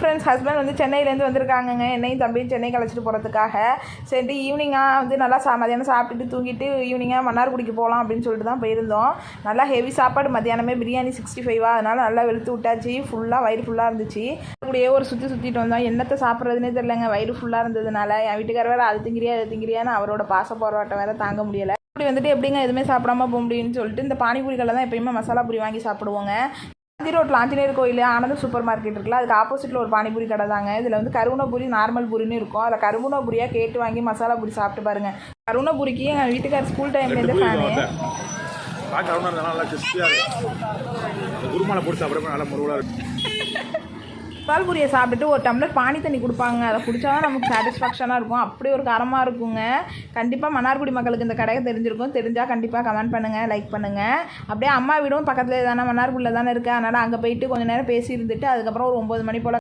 Friends husband வந்து சென்னையிலேருந்து வந்திருக்காங்கங்க. என்னையும் தம்பியும் சென்னைக்கு அழைச்சிட்டு போகிறதுக்காக. சரிட்டு ஈவினிங்காக வந்து நல்லா மதியானம் சாப்பிட்டுட்டு தூங்கிட்டு ஈவினிங்காக மன்னார்குடிக்கு போகலாம் அப்படின்னு சொல்லிட்டு தான் போயிருந்தோம். நல்லா ஹெவி சாப்பாடு, மத்தியானமே பிரியாணி 65 அதனால் நல்லா வெளுத்து விட்டாச்சு. ஃபுல்லாக வயிறு ஃபுல்லாக இருந்துச்சு. அப்படியே ஒரு சுற்றிட்டு வந்தோம். என்னத்தை சாப்பிட்றதுனே தெரிலங்க, வயிறு ஃபுல்லாக இருந்ததுனால. என் வீட்டுக்கார வேறு அது திங்கிறியான்னு அவரோட பாச போராட்டம் வேறு தாங்க முடியலை. அப்படி வந்துட்டு எப்படிங்க எதுவுமே சாப்பிடாம போக முடியும்னு சொல்லிட்டு இந்த பானிபூரிகளில் தான் எப்பயுமே மசாலா பூரி வாங்கி சாப்பிடுவோங்க. காந்தி ரோட்டில் ஆஞ்சநேயர் கோயில் ஆனந்தம் சூப்பர் மார்க்கெட் இருக்குல்ல, அதுக்கு ஆப்போசிட்டில் ஒரு பானிபூரி கடை தாங்க. இதில் வந்து கருவுண பூரி, நார்மல் பூரின்னு இருக்கும். அதில் கருவுண பூரியாக கேட்டு வாங்கி மசாலா பூரி சாப்பிட்டு பாருங்கள். கருவுண பூரிக்கு எங்கள் வீட்டுக்கார் ஸ்கூல் டைம்லேருந்து ஃபேனு. மசால் பூரியை சாப்பிட்டுட்டு ஒரு டம்ளர் பானி தண்ணி கொடுப்பாங்க. அதை குடித்தா தான் நமக்கு சாட்டிஸ்ஃபேக்ஷனாக இருக்கும். அப்படி ஒரு காரமாக இருக்குங்க. கண்டிப்பாக மன்னார்குடி மக்களுக்கு இந்த கடையை தெரிஞ்சிருக்கும். தெரிஞ்சால் கண்டிப்பாக கமெண்ட் பண்ணுங்கள், லைக் பண்ணுங்கள். அப்படியே அம்மா வீடும் பக்கத்தில் தானே, மன்னார்குடியில் தானே இருக்குது. அதனால் அங்கே போயிட்டு கொஞ்சம் நேரம் பேசி இருந்துட்டு அதுக்கப்புறம் ஒரு 9 மணி போல்